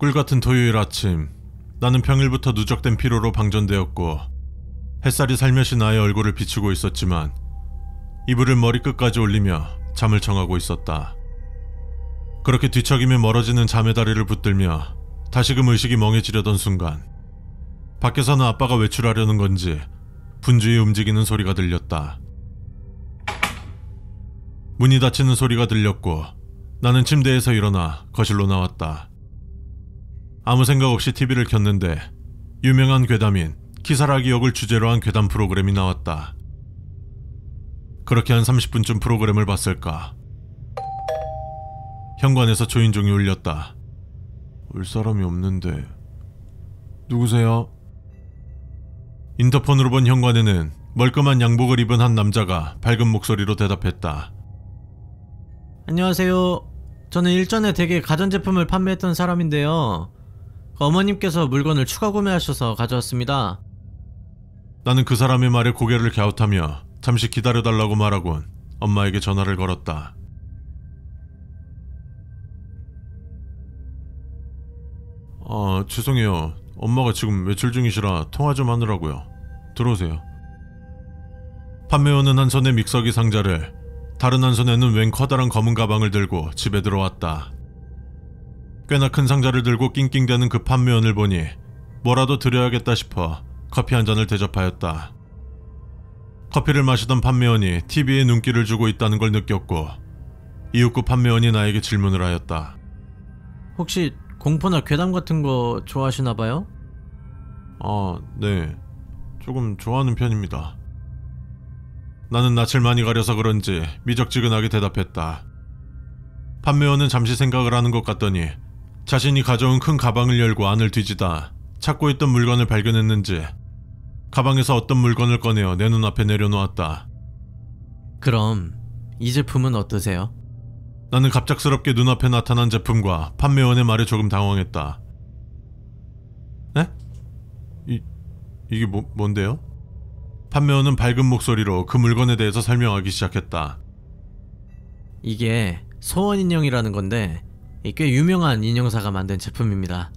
꿀같은 토요일 아침, 나는 평일부터 누적된 피로로 방전되었고 햇살이 살며시 나의 얼굴을 비추고 있었지만 이불을 머리끝까지 올리며 잠을 청하고 있었다. 그렇게 뒤척이며 멀어지는 잠의 다리를 붙들며 다시금 의식이 멍해지려던 순간 밖에서는 아빠가 외출하려는 건지 분주히 움직이는 소리가 들렸다. 문이 닫히는 소리가 들렸고 나는 침대에서 일어나 거실로 나왔다. 아무 생각 없이 TV를 켰는데 유명한 괴담인 키사라기 역을 주제로 한 괴담 프로그램이 나왔다. 그렇게 한 30분쯤 프로그램을 봤을까. 현관에서 초인종이 울렸다. 올 사람이 없는데 누구세요? 인터폰으로 본 현관에는 멀끔한 양복을 입은 한 남자가 밝은 목소리로 대답했다. 안녕하세요. 저는 일전에 댁에 가전제품을 판매했던 사람인데요. 어머님께서 물건을 추가 구매하셔서 가져왔습니다. 나는 그 사람의 말에 고개를 갸웃하며 잠시 기다려달라고 말하곤 엄마에게 전화를 걸었다. 죄송해요. 엄마가 지금 외출 중이시라 통화 좀 하느라고요. 들어오세요. 판매원은 한 손에 믹서기 상자를, 다른 한 손에는 웬 커다란 검은 가방을 들고 집에 들어왔다. 꽤나 큰 상자를 들고 낑낑대는 그 판매원을 보니 뭐라도 드려야겠다 싶어 커피 한 잔을 대접하였다. 커피를 마시던 판매원이 TV에 눈길을 주고 있다는 걸 느꼈고 이윽고 판매원이 나에게 질문을 하였다. 혹시 공포나 괴담 같은 거 좋아하시나봐요? 네. 조금 좋아하는 편입니다. 나는 낯을 많이 가려서 그런지 미적지근하게 대답했다. 판매원은 잠시 생각을 하는 것 같더니 자신이 가져온 큰 가방을 열고 안을 뒤지다 찾고 있던 물건을 발견했는지 가방에서 어떤 물건을 꺼내어 내 눈앞에 내려놓았다. 그럼 이 제품은 어떠세요? 나는 갑작스럽게 눈앞에 나타난 제품과 판매원의 말에 조금 당황했다. 네? 이게 뭔데요? 판매원은 밝은 목소리로 그 물건에 대해서 설명하기 시작했다. 이게 소원인형이라는 건데 꽤 유명한 인형사가 만든 제품입니다.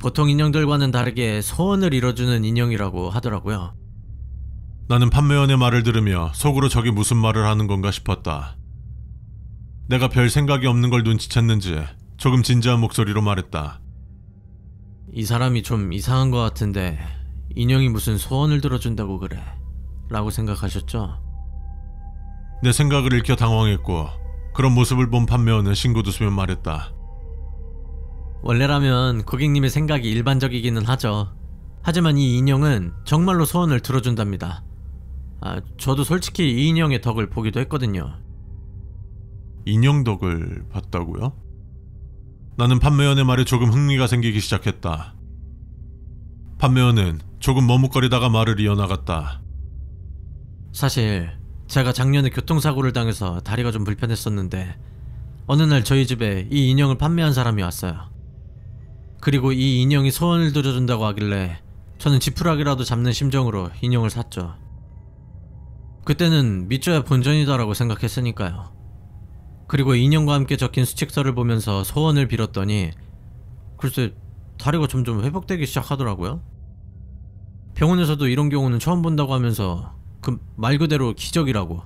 보통 인형들과는 다르게 소원을 이뤄주는 인형이라고 하더라고요. 나는 판매원의 말을 들으며 속으로 저게 무슨 말을 하는 건가 싶었다. 내가 별 생각이 없는 걸 눈치챘는지 조금 진지한 목소리로 말했다. 이 사람이 좀 이상한 것 같은데 인형이 무슨 소원을 들어준다고 그래 라고 생각하셨죠? 내 생각을 읽혀 당황했고 그런 모습을 본 판매원은 싱긋웃으며 말했다. 원래라면 고객님의 생각이 일반적이기는 하죠. 하지만 이 인형은 정말로 소원을 들어준답니다. 저도 솔직히 이 인형의 덕을 보기도 했거든요. 인형 덕을 봤다고요? 나는 판매원의 말에 조금 흥미가 생기기 시작했다. 판매원은 조금 머뭇거리다가 말을 이어나갔다. 사실 제가 작년에 교통사고를 당해서 다리가 좀 불편했었는데 어느 날 저희 집에 이 인형을 판매한 사람이 왔어요. 그리고 이 인형이 소원을 들어준다고 하길래 저는 지푸라기라도 잡는 심정으로 인형을 샀죠. 그때는 믿져야 본전이다라고 생각했으니까요. 그리고 인형과 함께 적힌 수칙서를 보면서 소원을 빌었더니 글쎄 다리가 점점 회복되기 시작하더라고요. 병원에서도 이런 경우는 처음 본다고 하면서 그 말 그대로 기적이라고.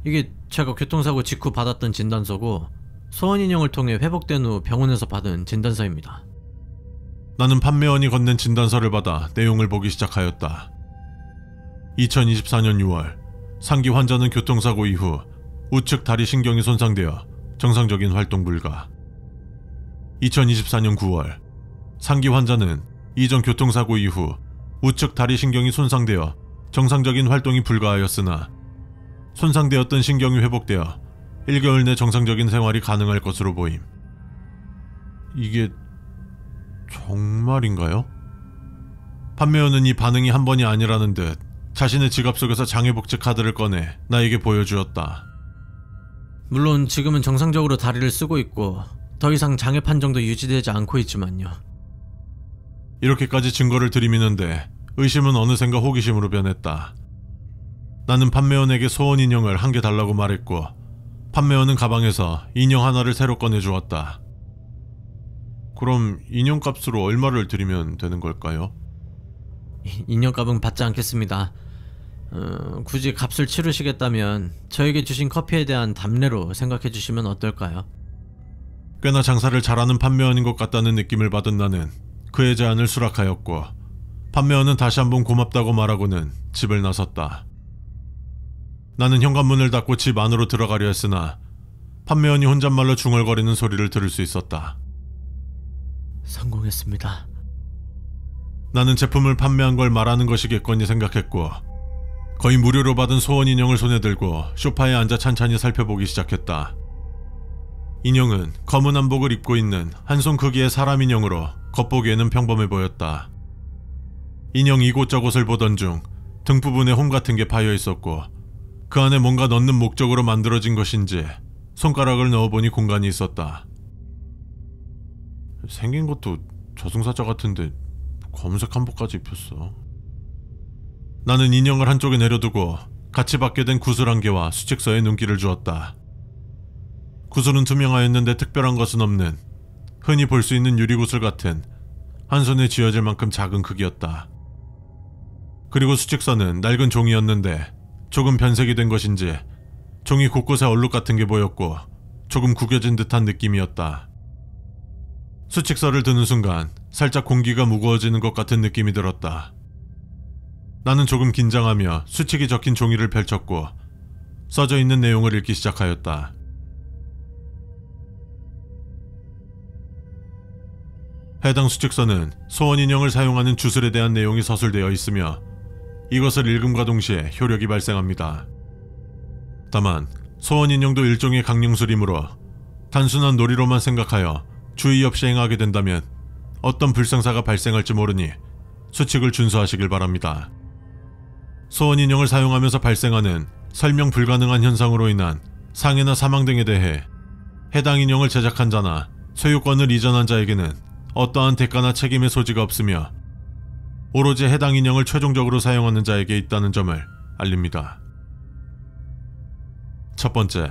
이게 제가 교통사고 직후 받았던 진단서고 소원인형을 통해 회복된 후 병원에서 받은 진단서입니다. 나는 판매원이 건넨 진단서를 받아 내용을 보기 시작하였다. 2024년 6월 상기 환자는 교통사고 이후 우측 다리 신경이 손상되어 정상적인 활동 불가. 2024년 9월 상기 환자는 이전 교통사고 이후 우측 다리 신경이 손상되어 정상적인 활동이 불가하였으나 손상되었던 신경이 회복되어 1개월 내 정상적인 생활이 가능할 것으로 보임. 이게 정말인가요? 판매원은 이 반응이 한 번이 아니라는 듯 자신의 지갑 속에서 장애복지 카드를 꺼내 나에게 보여주었다. 물론 지금은 정상적으로 다리를 쓰고 있고 더 이상 장애 판정도 유지되지 않고 있지만요. 이렇게까지 증거를 들이미는데 의심은 어느샌가 호기심으로 변했다. 나는 판매원에게 소원 인형을 한 개 달라고 말했고 판매원은 가방에서 인형 하나를 새로 꺼내주었다. 그럼 인형값으로 얼마를 드리면 되는 걸까요? 인형값은 받지 않겠습니다. 굳이 값을 치르시겠다면 저에게 주신 커피에 대한 답례로 생각해 주시면 어떨까요? 꽤나 장사를 잘하는 판매원인 것 같다는 느낌을 받은 나는 그의 제안을 수락하였고, 판매원은 다시 한번 고맙다고 말하고는 집을 나섰다. 나는 현관문을 닫고 집 안으로 들어가려 했으나 판매원이 혼잣말로 중얼거리는 소리를 들을 수 있었다. 성공했습니다. 나는 제품을 판매한 걸 말하는 것이겠거니 생각했고, 거의 무료로 받은 소원 인형을 손에 들고 소파에 앉아 찬찬히 살펴보기 시작했다. 인형은 검은 한복을 입고 있는 한 손 크기의 사람 인형으로 겉보기에는 평범해 보였다. 인형 이곳저곳을 보던 중 등 부분에 홈 같은 게 파여 있었고, 그 안에 뭔가 넣는 목적으로 만들어진 것인지 손가락을 넣어보니 공간이 있었다. 생긴 것도 저승사자 같은데 검은색 한복까지 입혔어. 나는 인형을 한쪽에 내려두고 같이 받게 된 구슬 한 개와 수칙서에 눈길을 주었다. 구슬은 투명하였는데 특별한 것은 없는 흔히 볼 수 있는 유리구슬 같은 한 손에 쥐어질 만큼 작은 크기였다. 그리고 수칙서는 낡은 종이였는데 조금 변색이 된 것인지 종이 곳곳에 얼룩 같은 게 보였고 조금 구겨진 듯한 느낌이었다. 수칙서를 드는 순간 살짝 공기가 무거워지는 것 같은 느낌이 들었다. 나는 조금 긴장하며 수칙이 적힌 종이를 펼쳤고 써져 있는 내용을 읽기 시작하였다. 해당 수칙서는 소원 인형을 사용하는 주술에 대한 내용이 서술되어 있으며 이것을 읽음과 동시에 효력이 발생합니다. 다만 소원 인형도 일종의 강령술이므로 단순한 놀이로만 생각하여 주의 없이 행하게 된다면 어떤 불상사가 발생할지 모르니 수칙을 준수하시길 바랍니다. 소원 인형을 사용하면서 발생하는 설명 불가능한 현상으로 인한 상해나 사망 등에 대해 해당 인형을 제작한 자나 소유권을 이전한 자에게는 어떠한 대가나 책임의 소지가 없으며 오로지 해당 인형을 최종적으로 사용하는 자에게 있다는 점을 알립니다. 첫 번째,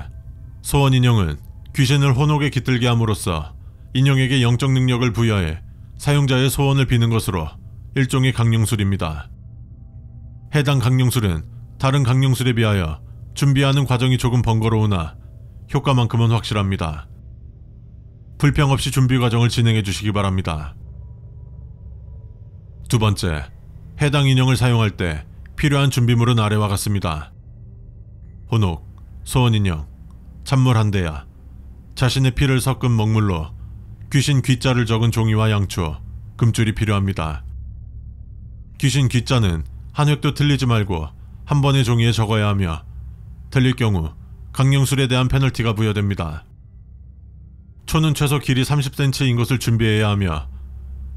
소원 인형은 귀신을 혼옥에 깃들게 함으로써 인형에게 영적 능력을 부여해 사용자의 소원을 비는 것으로 일종의 강령술입니다. 해당 강령술은 다른 강령술에 비하여 준비하는 과정이 조금 번거로우나 효과만큼은 확실합니다. 불평 없이 준비 과정을 진행해 주시기 바랍니다. 두 번째, 해당 인형을 사용할 때 필요한 준비물은 아래와 같습니다. 혼옥, 소원 인형, 찬물 한 대야, 자신의 피를 섞은 먹물로 귀신 귀자를 적은 종이와 양초, 금줄이 필요합니다. 귀신 귀자는 한 획도 틀리지 말고 한 번의 종이에 적어야 하며 틀릴 경우 강령술에 대한 페널티가 부여됩니다. 초는 최소 길이 30cm인 것을 준비해야 하며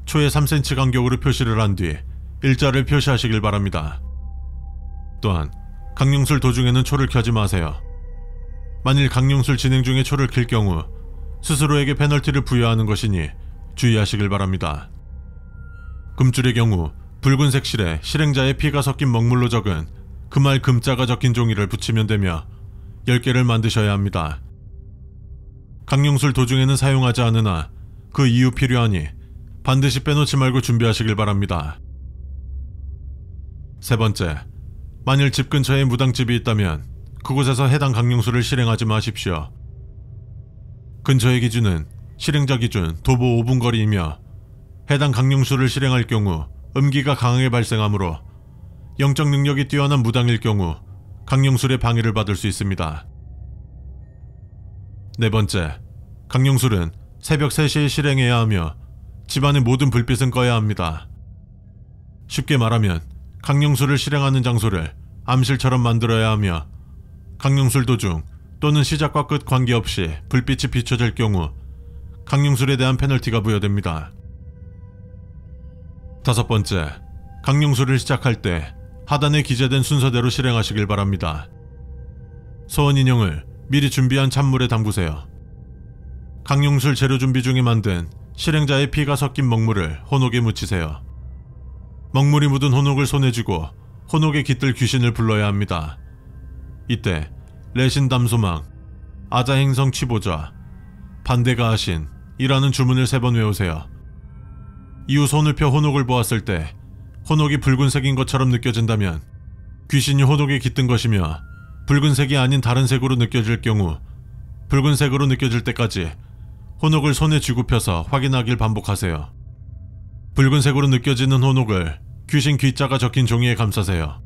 초에 3cm 간격으로 표시를 한 뒤 일자를 표시하시길 바랍니다. 또한 강령술 도중에는 초를 켜지 마세요. 만일 강령술 진행 중에 초를 킬 경우 스스로에게 페널티를 부여하는 것이니 주의하시길 바랍니다. 금줄의 경우 붉은색 실에 실행자의 피가 섞인 먹물로 적은 금알 금자가 적힌 종이를 붙이면 되며 10개를 만드셔야 합니다. 강령술 도중에는 사용하지 않으나 그 이후 필요하니 반드시 빼놓지 말고 준비하시길 바랍니다. 세 번째, 만일 집 근처에 무당집이 있다면 그곳에서 해당 강령술을 실행하지 마십시오. 근처의 기준은 실행자 기준 도보 5분 거리이며 해당 강령술을 실행할 경우 음기가 강하게 발생하므로 영적 능력이 뛰어난 무당일 경우 강령술의 방해를 받을 수 있습니다. 네 번째, 강령술은 새벽 3시에 실행해야 하며 집안의 모든 불빛은 꺼야 합니다. 쉽게 말하면 강령술을 실행하는 장소를 암실처럼 만들어야 하며 강령술 도중 또는 시작과 끝 관계없이 불빛이 비춰질 경우 강령술에 대한 페널티가 부여됩니다. 다섯 번째, 강령술을 시작할 때 하단에 기재된 순서대로 실행하시길 바랍니다. 소원 인형을 미리 준비한 찬물에 담그세요. 강령술 재료 준비 중에 만든 실행자의 피가 섞인 먹물을 혼옥에 묻히세요. 먹물이 묻은 혼옥을 손에 쥐고 혼옥에 깃들 귀신을 불러야 합니다. 이때 레신담소망, 아자행성 취보자, 반대가 하신 이라는 주문을 3번 외우세요. 이후 손을 펴 혼옥을 보았을 때 혼옥이 붉은색인 것처럼 느껴진다면 귀신이 혼옥에 깃든 것이며, 붉은색이 아닌 다른 색으로 느껴질 경우 붉은색으로 느껴질 때까지 혼옥을 손에 쥐고 펴서 확인하길 반복하세요. 붉은색으로 느껴지는 혼옥을 귀신 귀자가 적힌 종이에 감싸세요.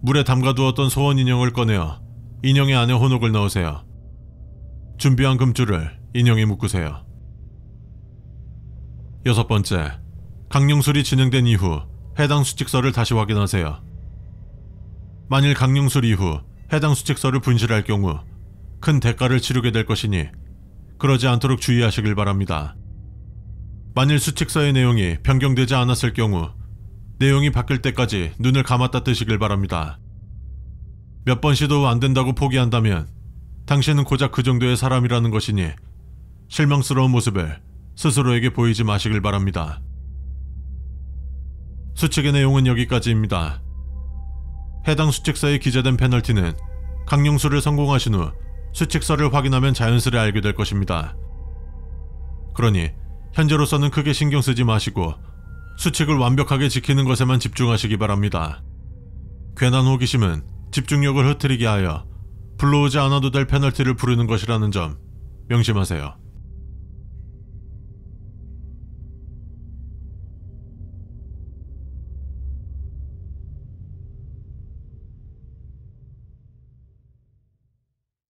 물에 담가두었던 소원 인형을 꺼내어 인형의 안에 혼옥을 넣으세요. 준비한 금줄을 인형에 묶으세요. 6번째, 강령술이 진행된 이후 해당 수칙서를 다시 확인하세요. 만일 강령술 이후 해당 수칙서를 분실할 경우 큰 대가를 치르게 될 것이니 그러지 않도록 주의하시길 바랍니다. 만일 수칙서의 내용이 변경되지 않았을 경우 내용이 바뀔 때까지 눈을 감았다 뜨시길 바랍니다. 몇 번 시도 안 된다고 포기한다면 당신은 고작 그 정도의 사람이라는 것이니 실망스러운 모습을 스스로에게 보이지 마시길 바랍니다. 수칙의 내용은 여기까지입니다. 해당 수칙서에 기재된 페널티는 강령술을 성공하신 후 수칙서를 확인하면 자연스레 알게 될 것입니다. 그러니 현재로서는 크게 신경 쓰지 마시고 수칙을 완벽하게 지키는 것에만 집중하시기 바랍니다. 괜한 호기심은 집중력을 흐트리게 하여 불러오지 않아도 될 페널티를 부르는 것이라는 점 명심하세요.